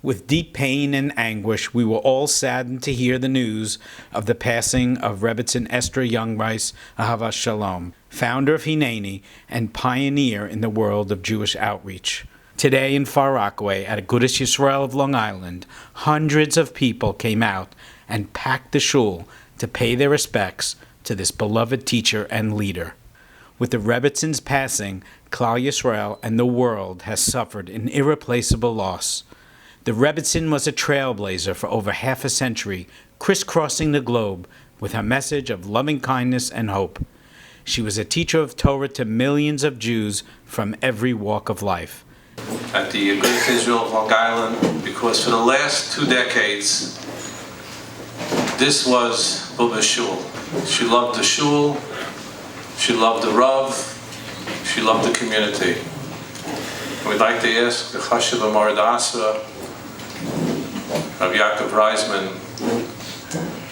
With deep pain and anguish, we were all saddened to hear the news of the passing of Rebbetzin Ester Jungreis, Ahavas Shalom, founder of Hineni and pioneer in the world of Jewish outreach. Today in Far Rockaway, at Agudas Yisrael of Long Island, hundreds of people came out and packed the shul to pay their respects to this beloved teacher and leader. With the Rebetzin's passing, Klal Yisrael and the world has suffered an irreplaceable loss. The Rebbetzin was a trailblazer for over half a century, crisscrossing the globe with her message of loving kindness and hope. She was a teacher of Torah to millions of Jews from every walk of life. At the Agudas Israel of Long Island, because for the last 2 decades, this was Bubba's shul. She loved the shul, she loved the Rav, she loved the community. We'd like to ask the Chashiv Amar Asra, Rav Yaakov Reisman,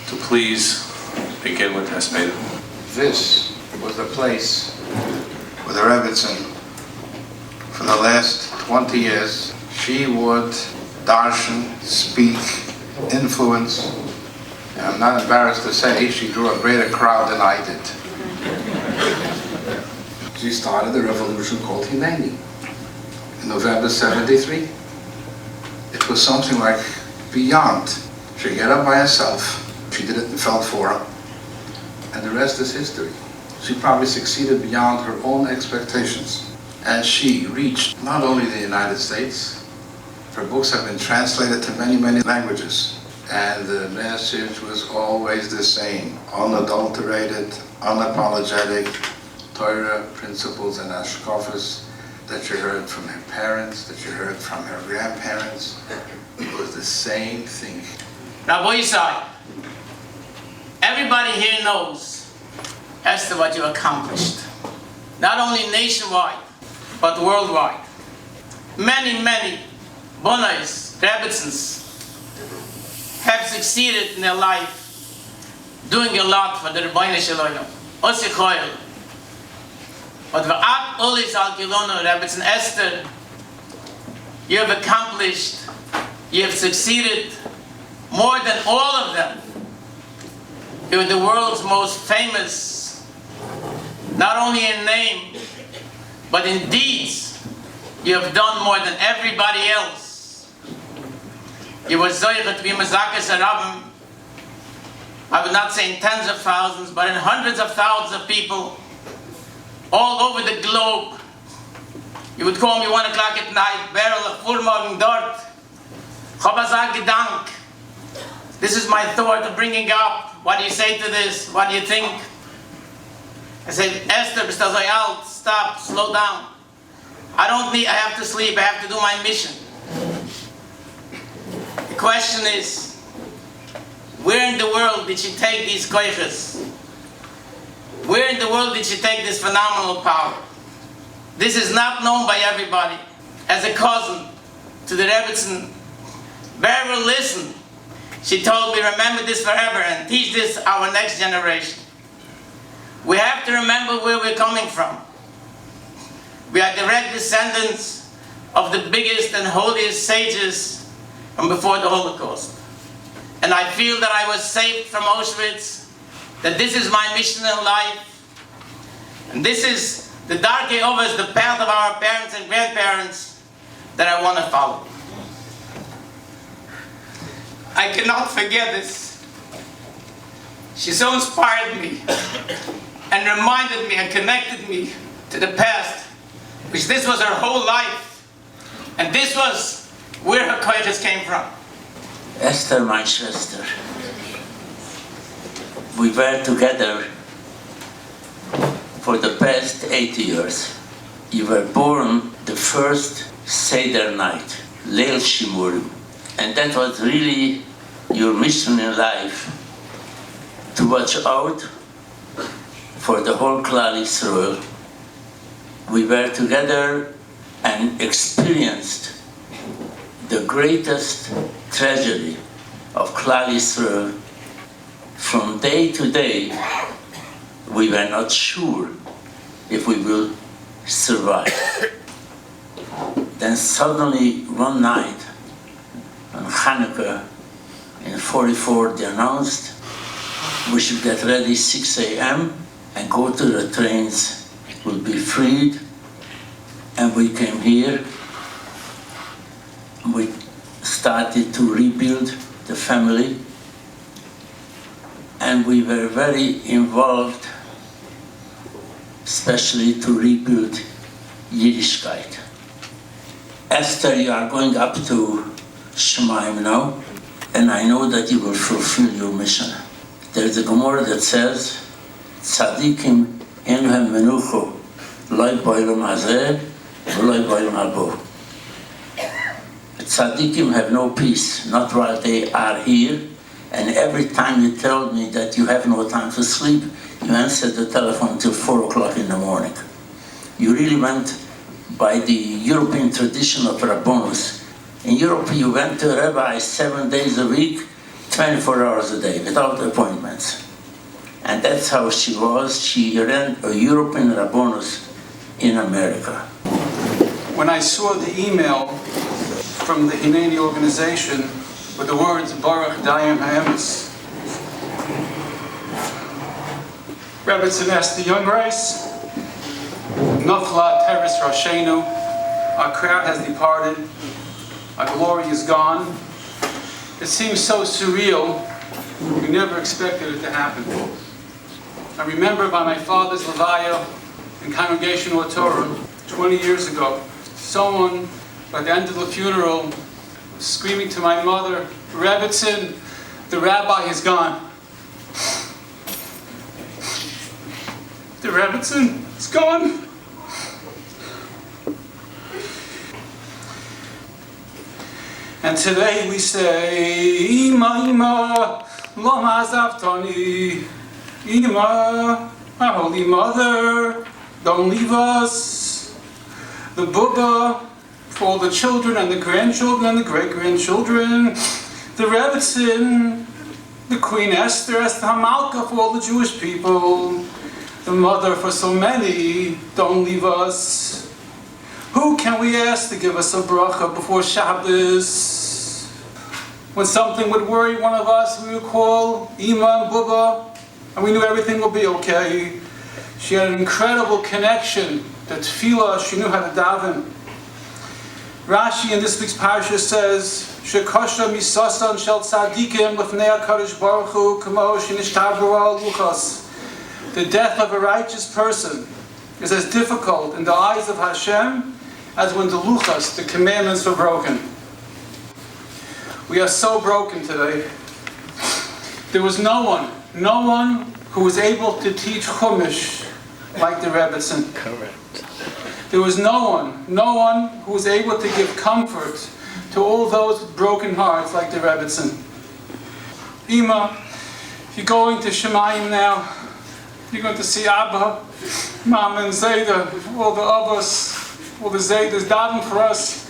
to please begin with Hespeda. This was the place where the Rebbetzin, for the last 20 years, she would darshan, speak, influence, and I'm not embarrassed to say she drew a greater crowd than I did. She started a revolution called Hineni in November '73. It was something like beyond. She got up by herself, she did it in Feldfora, and the rest is history. She probably succeeded beyond her own expectations. And she reached not only the United States, her books have been translated to many, many languages. And the message was always the same, unadulterated, unapologetic, Torah principles and ashkafas that you heard from her parents, that you heard from her grandparents. It was the same thing. Rabbi Yisai, everybody here knows, Esther, what you accomplished. Not only nationwide, but worldwide. Many, many Bonais, Rebbetzins, have succeeded in their life, doing a lot for the Rebbeinu Shalom. Osikoyel. But V'at Olis Al Kilono, Rebbetzin Esther, you have accomplished, you have succeeded more than all of them. You are the world's most famous, not only in name, but in deeds. You have done more than everybody else. You were zoyechet to be Mazakis Arabim. I would not say in tens of thousands, but in hundreds of thousands of people all over the globe. You would call me 1 o'clock at night, barrel of Furmorgen dort. Chabazag Gedank. This is my thought of bringing up. What do you say to this? What do you think? I said, Esther, bist du so alt? Stop, slow down. I have to sleep, I have to do my mission. The question is, where in the world did she take these koiches? Where in the world did she take this phenomenal power? This is not known by everybody. As a cousin to the Rebbetzin, bear will listen. She told me, remember this forever and teach this our next generation. We have to remember where we're coming from. We are direct descendants of the biggest and holiest sages from before the Holocaust. And I feel that I was saved from Auschwitz, that this is my mission in life, and this is the darkei ovas, the path of our parents and grandparents that I want to follow. I cannot forget this. She so inspired me and reminded me and connected me to the past, which this was her whole life, and this was where her koiches came from. Esther, my sister, we were together for the past 8 years. You were born the first Seder night, Leil Shimurim, and that was really your mission in life, to watch out for the whole Klal Yisrael. We were together and experienced the greatest tragedy of Klal Yisrael. From day to day, we were not sure if we will survive. Then suddenly one night, Hanukkah in 44, they announced we should get ready 6 a.m. and go to the trains. We'll be freed. And we came here. We started to rebuild the family. And we were very involved, especially to rebuild Yiddishkeit. Esther, you are going up to Shemaim now, and I know that you will fulfill your mission. There's a Gemara that says, Tzadikim enhem menucho, loy boilam hazeh, loy boilam habo. Tzadikim have no peace, not while they are here, and every time you tell me that you have no time to sleep, you answer the telephone till 4 o'clock in the morning. You really went by the European tradition of Rabbonus. In Europe, you went to a rabbi 7 days a week, 24 hours a day, without appointments. And that's how she was. She ran a European Rabbonus in America. When I saw the email from the Hineni organization with the words, Baruch Dayim Ha'emes, Rebbetzin Ester Jungreis, Nafla Teres Roshenu, our crowd has departed, our glory is gone. It seems so surreal, we never expected it to happen. I remember by my father's Levaya in Congregational Torah 20 years ago, someone by the end of the funeral was screaming to my mother, Rebbetzin, the rabbi is gone. The Rebbetzin is gone. And today we say, Ima, Ima, Lama Zavtani, Ima, our Holy Mother, don't leave us. The Bubba, for all the children and the grandchildren and the great-grandchildren. The Rebbetzin, the Queen Esther, Esther Hamalka, for all the Jewish people. The Mother for so many, don't leave us. Who can we ask to give us a bracha before Shabbos? When something would worry one of us, we would call Ima and Bubba, and we knew everything would be okay. She had an incredible connection to tefillah. She knew how to daven. Rashi in this week's parasha says, "Shekosha misasan shel tzadikim lefnei HaKadosh Baruch Hu kamo shenishtabru al luchos." The death of a righteous person is as difficult in the eyes of Hashem as when the luchos, the commandments, were broken. We are so broken today. There was no one who was able to teach Chumash like the Rebbetzin. Correct. There was no one who was able to give comfort to all those with broken hearts like the Rebbetzin. Ima, if you're going to Shemayim now, you're going to see Abba, Mama, and Zayda, all the Abbas, all the Zaydas daven for us.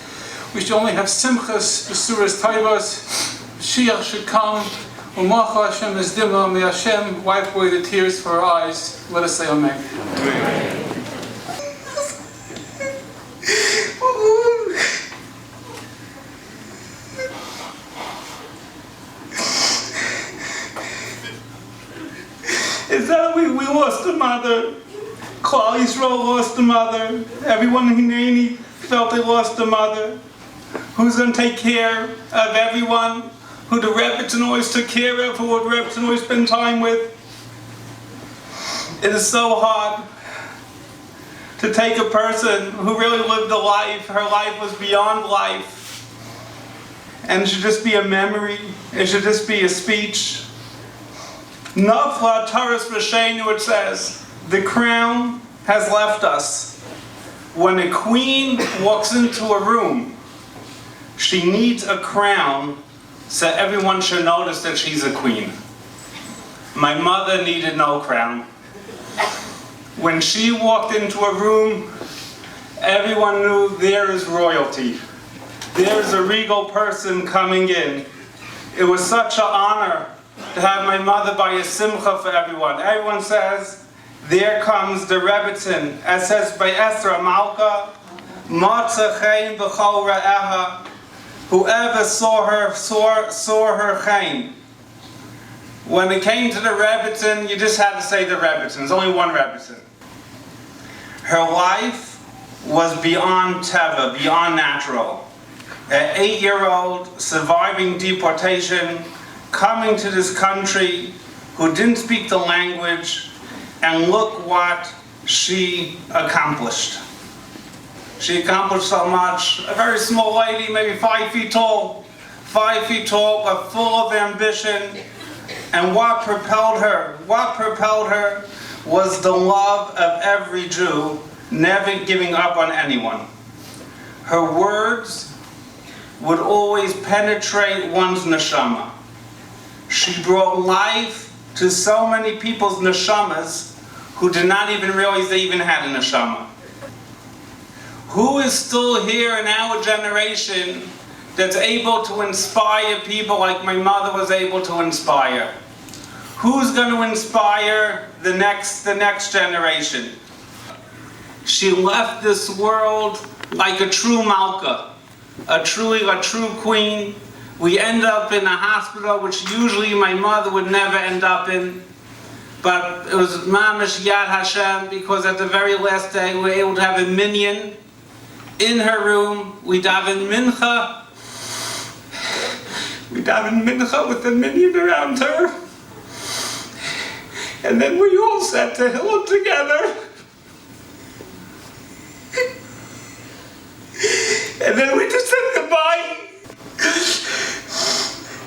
We should only have Simchas, Besuras, Taivas. Mashiach should come. Umacha Hashem is Dima, may Hashem wipe away the tears from our eyes. Let us say Amen. Amen. Is that we lost a mother? Klal Yisrael lost a mother. Everyone in Hineni felt they lost a mother. Who's going to take care of everyone? Who the Rebbetzin always took care of, who the Rebbetzin always spent time with? It is so hard to take a person who really lived a life. Her life was beyond life. And it should just be a memory. It should just be a speech. Nafla Taras V'Sheinu, it says, the crown has left us. When a queen walks into a room, she needs a crown so everyone should notice that she's a queen. My mother needed no crown. When she walked into a room, everyone knew there is royalty. There's a regal person coming in. It was such an honor to have my mother by a simcha for everyone. Everyone says, there comes the Rebbetzin, as says by Esther Amalka, Matza Chaim B'chol Ra'eha, Whoever saw her saw her chaim. When it came to the Rebbetzin, you just had to say the Rebbetzin. There's only one Rebbetzin. Her life was beyond teva, beyond natural. An 8-year-old surviving deportation, coming to this country, who didn't speak the language, and look what she accomplished. She accomplished so much. A very small lady, maybe 5 feet tall, but full of ambition. And what propelled her? What propelled her was the love of every Jew, never giving up on anyone. Her words would always penetrate one's neshama. She brought life to so many people's neshamas who did not even realize they even had a neshama. Who is still here in our generation that's able to inspire people like my mother was able to inspire? Who's going to inspire the next generation? She left this world like a true malka, a true queen. We end up in a hospital, which usually my mother would never end up in. But it was mamish Yad Hashem, because at the very last day we were able to have a minyan in her room. We daven mincha. We daven mincha with the minyan around her. And then we all sat to Hillel together. And then we just said goodbye.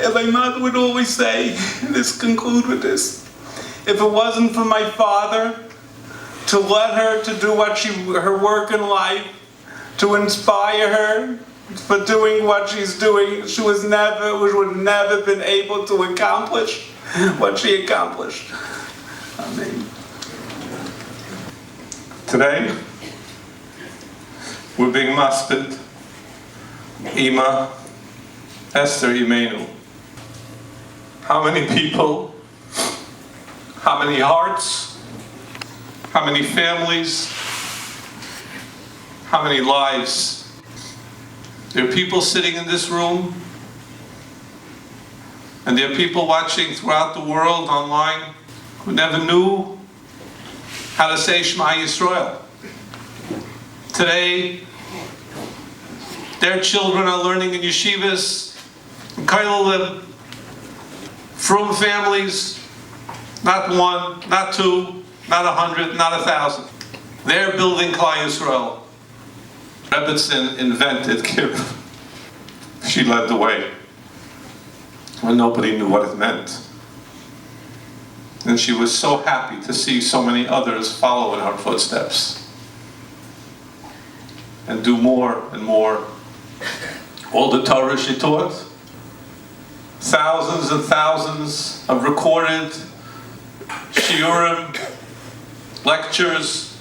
And my mother would always say, and let's conclude with this, if it wasn't for my father to let her to do her work in life, to inspire her for doing what she's doing, she would never been able to accomplish what she accomplished. Amen. Today, we're being maspid Ima Ester Imenu. How many people, how many hearts, how many families, how many lives? There are people sitting in this room, and there are people watching throughout the world online who never knew how to say Shema Yisrael. Today, their children are learning in yeshivas, in kollel, from families, not one, not two, not 100, not 1,000. They're building Klal Yisrael. Rebbetzin invented kibbutz. She led the way when nobody knew what it meant. And she was so happy to see so many others follow in her footsteps and do more and more. All the Torah she taught, thousands and thousands of recorded shiurim, lectures,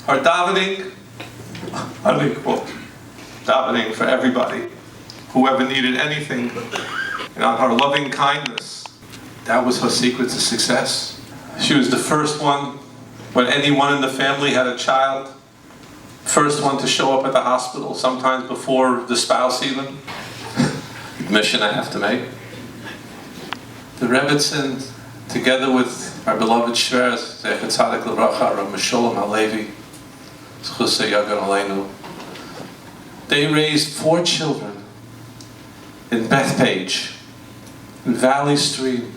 her davening, unequal davening for everybody, whoever needed anything, and on her loving kindness. That was her secret to success. She was the first one, when anyone in the family had a child, first one to show up at the hospital, sometimes before the spouse even. Admission I have to make. The Rebbetzin, together with our beloved Shver, Zecher Tzadik L'Bracha, Rav Meshulam HaLevi, Zchus Yagan Aleinu, they raised 4 children in Bethpage, in Valley Stream,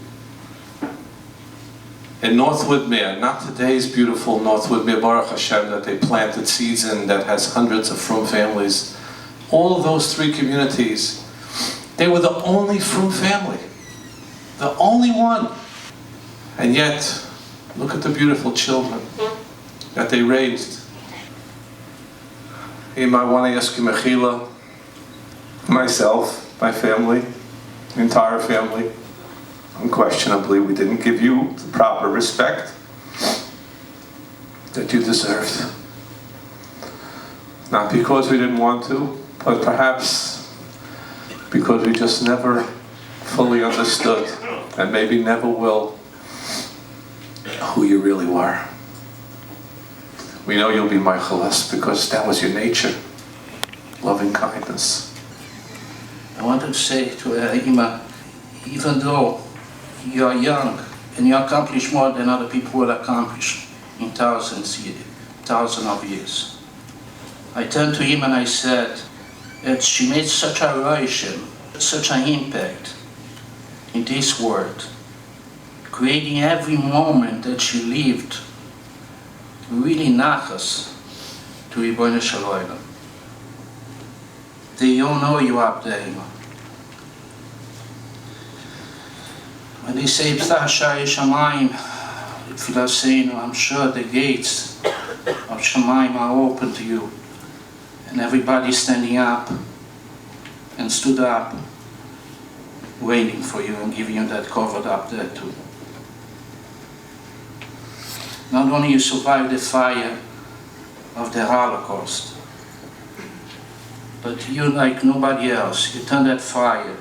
in North Woodmere, not today's beautiful North Woodmere, Baruch Hashem, that they planted seeds in, that has hundreds of Frum families. All of those 3 communities, they were the only Frum family. The only one. And yet, look at the beautiful children that they raised. I want to ask you, Mechila, myself, my family, the entire family, unquestionably, we didn't give you the proper respect that you deserved. Not because we didn't want to, but perhaps because we just never fully understood, and maybe never will, who you really were. We know you'll be Michaelis because that was your nature. loving kindness. I want to say to Ima, even though you are young and you accomplish more than other people will accomplish in thousands of years, I turned to him and I said that she made such a relation, such an impact in this world, creating every moment that she lived really nachas to Ribono Shel Olam. They all know you up there, Ima. When they say Ptach Sha'arei Shamayim, Tfilah Seinu, I'm sure the gates of Shamayim are open to you. And everybody standing up and stood up, waiting for you and giving you that covered up there too. Not only you survived the fire of the Holocaust, but you, like nobody else, you turned that fire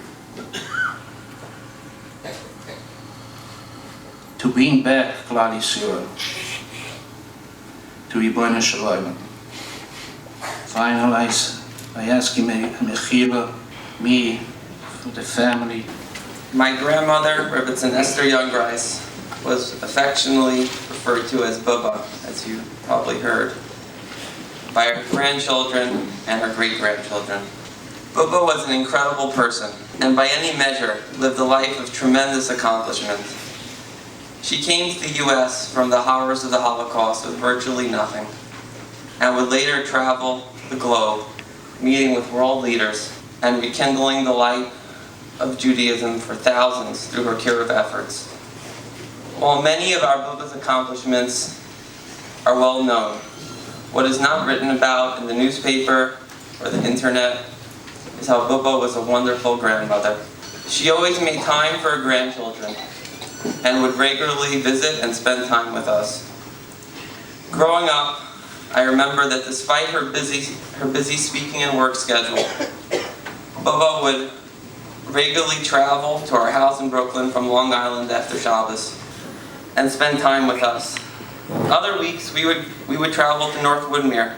to bring back Klal Yisrael to Ribono Shel Olam. Finally, I ask him a mechila, me, for the family. My grandmother, Rebbetzin Ester Jungreis, was affectionately referred to as Bubba, as you probably heard, by her grandchildren and her great-grandchildren. Bubba was an incredible person, and by any measure, lived a life of tremendous accomplishment. She came to the U.S. from the horrors of the Holocaust with virtually nothing, and would later travel the globe, meeting with world leaders and rekindling the light of Judaism for thousands through her kiruv efforts. While many of our Bubba's accomplishments are well known, what is not written about in the newspaper or the internet is how Bubba was a wonderful grandmother. She always made time for her grandchildren and would regularly visit and spend time with us. Growing up, I remember that despite her busy speaking and work schedule, Bubba would regularly travel to our house in Brooklyn from Long Island after Shabbos and spend time with us. Other weeks, we would travel to North Woodmere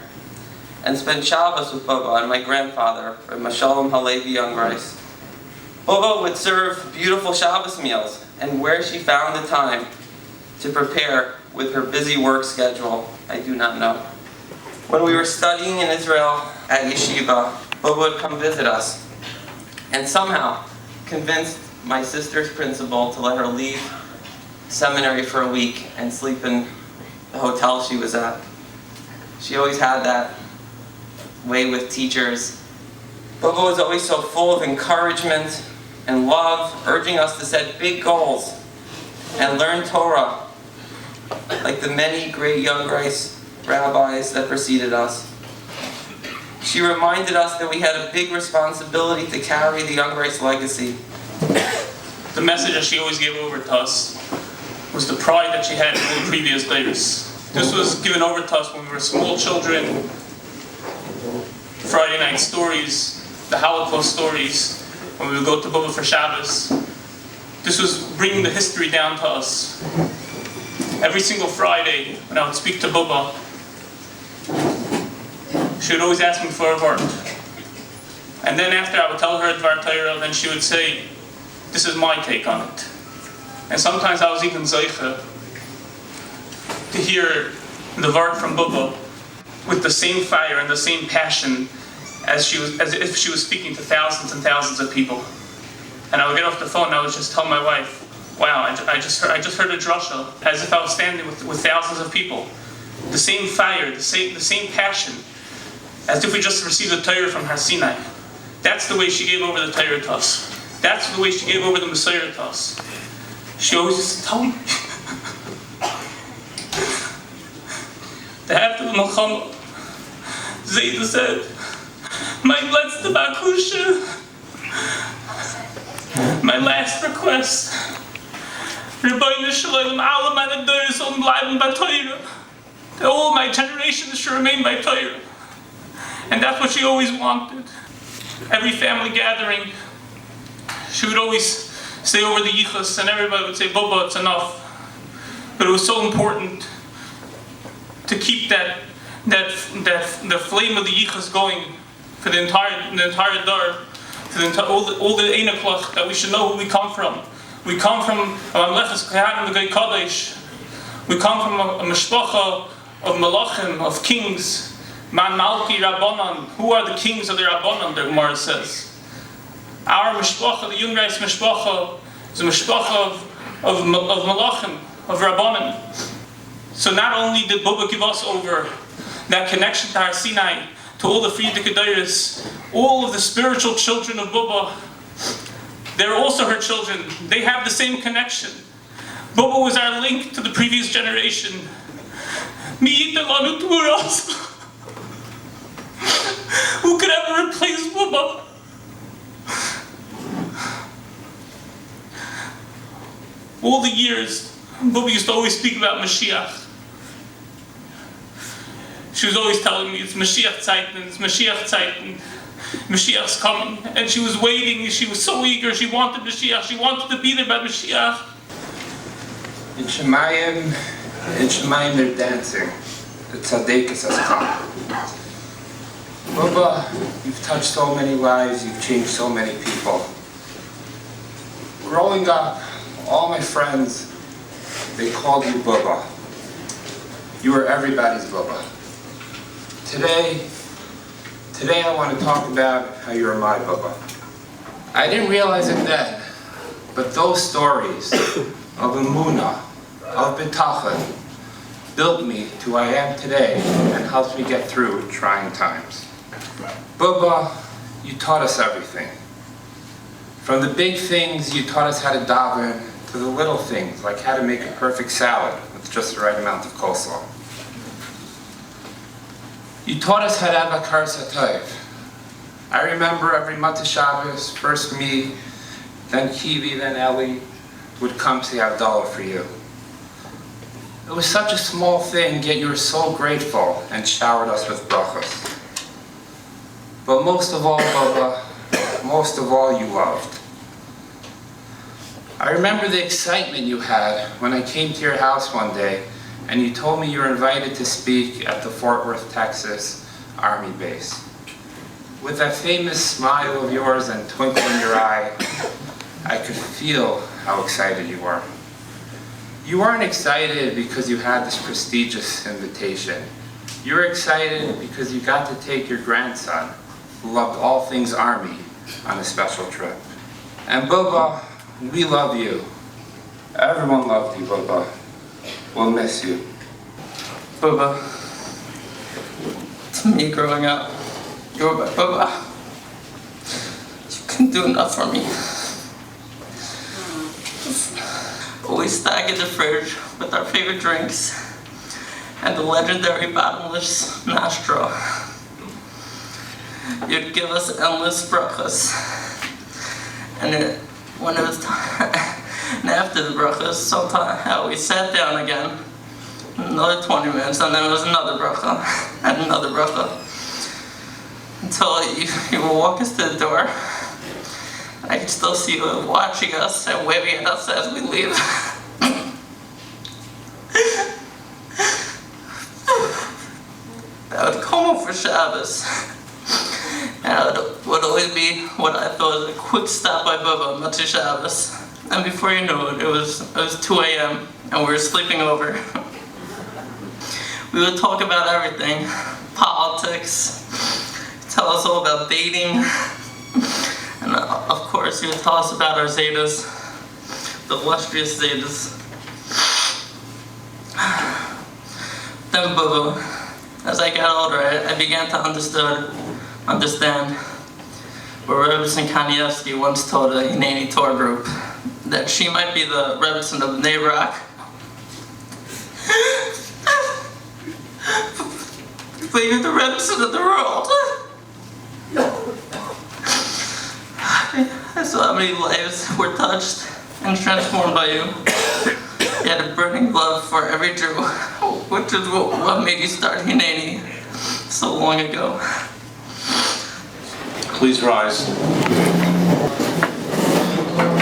and spend Shabbos with Bubba and my grandfather, Reb Shalom Halevi Jungreis. Bubba would serve beautiful Shabbos meals, and where she found the time to prepare with her busy work schedule, I do not know. When we were studying in Israel at yeshiva, Bubba would come visit us and somehow convinced my sister's principal to let her leave seminary for a week and sleep in the hotel she was at. She always had that way with teachers. Bubba was always so full of encouragement and love, urging us to set big goals and learn Torah, like the many great Jungreis rabbis that preceded us. She reminded us that we had a big responsibility to carry the Jungreis legacy. The message that she always gave over to us was the pride that she had in the previous days. This was given over to us when we were small children. Friday night stories, the Holocaust stories, when we would go to Bubba for Shabbos. This was bringing the history down to us. Every single Friday, when I would speak to Bubba, she would always ask me for a word. And then after I would tell her Dvar Torah, then she would say, this is my take on it. And sometimes I was even zeicha to hear the word from Bubba with the same fire and the same passion as if she was speaking to thousands and thousands of people. And I would get off the phone and I would just tell my wife, wow, I just heard a drasha, as if I was standing with thousands of people. The same fire, the same passion, as if we just received the Torah from Har Sinai. That's the way she gave over the Torah to us. That's the way she gave over the Messiah to us. She always used to tell me, the after the Milchama, Zayda said, my letzte Bakusha, my last request, Rebbetzin Shalom, alle meine Dörren sollen bleiben bei Torah. That all my generations should remain by Torah. And that's what she always wanted. Every family gathering, she would always say over the yichus, and everybody would say, Bubba, it's enough. But it was so important to keep the flame of the yichus going for the entire Dar, for all the Einaklach, that we should know who we come from. We come from Mamlechas Kohanim V'Gei Kodesh. We come from a mishpacha of malachim, of kings. Man Malki Rabbanan. Who are the kings of the Rabbanan, the Gemara says. Our mishpacha, the Jungreis mishpacha, is a mishpacha of malachim, of Rabbanan. So not only did Bubba give us over that connection to Har Sinai, to all the Friedrich, all of the spiritual children of Bubba, they're also her children. They have the same connection. Bubba was our link to the previous generation. Who could ever replace Bubba? All the years, Bubba used to always speak about Mashiach. She was always telling me, it's Mashiach Zeiten, it's Mashiach Zeiten. Mashiach's coming. And she was waiting, she was so eager, she wanted Mashiach, she wanted to be there by Mashiach. In Shemayim, they're dancing. The Tzaddikus has come. Bubba, you've touched so many lives, you've changed so many people. Growing up, all my friends, they called you Bubba. You were everybody's Bubba. Today I want to talk about how you were my Bubba. I didn't realize it then, but those stories of Emunah, of Bitachon, built me to who I am today and helped me get through trying times. Bubba, you taught us everything. From the big things, you taught us how to daven, to the little things, like how to make a perfect salad with just the right amount of coleslaw. You taught us how to have a karas hatov. I remember every Matzah Shabbos, first me, then Kiwi, then Ellie, would come say Havdalah for you. It was such a small thing, yet you were so grateful and showered us with brachos. But most of all, Bubba, most of all you loved. I remember the excitement you had when I came to your house one day and you told me you were invited to speak at the Fort Worth, Texas Army base. With that famous smile of yours and twinkle in your eye, I could feel how excited you were. You weren't excited because you had this prestigious invitation. You were excited because you got to take your grandson, who loved all things Army, on a special trip. And Bubba, we love you. Everyone loved you, Bubba. We'll miss you. Bubba, to me growing up, you were my Bubba. You couldn't do enough for me. Always stack in the fridge with our favorite drinks and the legendary bottomless Nastro. You'd give us endless brachas. And when it was time, and after the brachas, sometimes we sat down again, another 20 minutes, and then there was another bracha, and another bracha, until you would walk us to the door. I could still see you watching us and waving at us as we leave. I would come home for Shabbos. And it would always be what I thought was a quick stop by Bubba, Matzah Shabbos. And before you knew it, it was 2 a.m. and we were sleeping over. We would talk about everything, politics, tell us all about dating, and of course he would tell us about our Zetas, the illustrious Zetas. Then Bubba, as I got older, I began to understand where Rebbetzin Kanievsky once told a Hineni Torah group that she might be the Rebbetzin of Bnei Brak, but you're the Rebbetzin of the world. I saw how many lives were touched and transformed by you. You had a burning love for every Jew, which is what made you start Hineni so long ago. Please rise.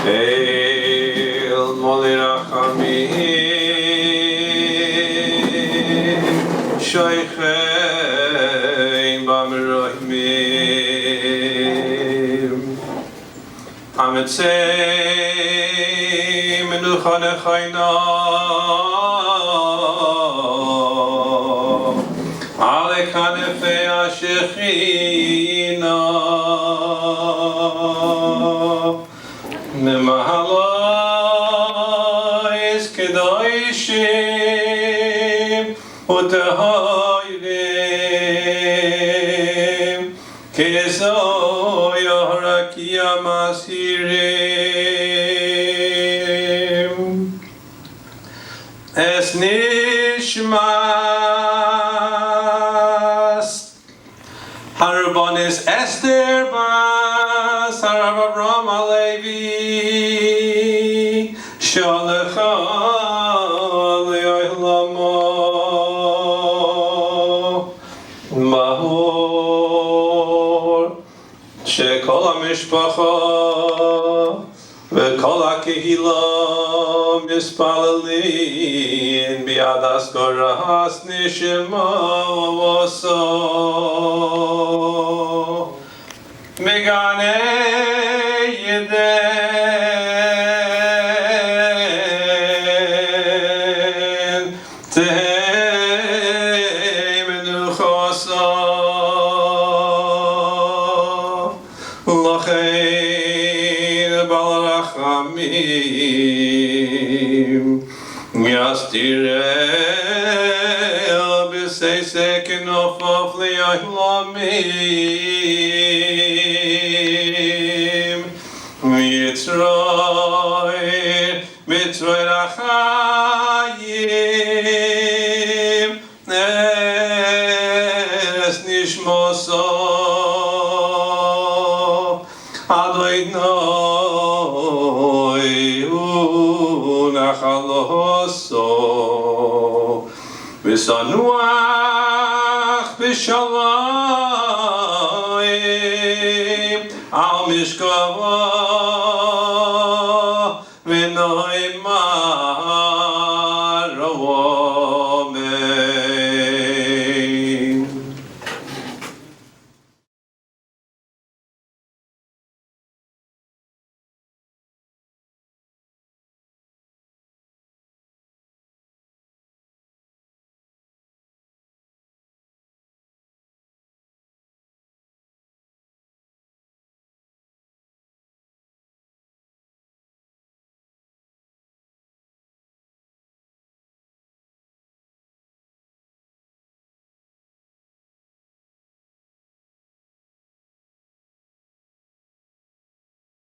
El Molirachamim Shoichein B'Merachim Hamitzei menucha nechayna Ale kanefei hashechina Memahalois kedoshim utehoirim Kezoy harakia masirim Es nishmas Harbonis Ester Bas Harav Avram Alevi Shalecha Le'olamo Mahor Shekol HaMishpacha V'kol HaKehila Mispalelin Bi'ad Askoras Nishima Voso Megane Yeden Tehei Menuchosa Lachein Bal Rachamim Yastirel B'seisek Nofof Li'ohlamim Mitzroy Rachayim Es Nishmoso Adonai Unachaloso V'sanuach B'shalayim Al Mishkavah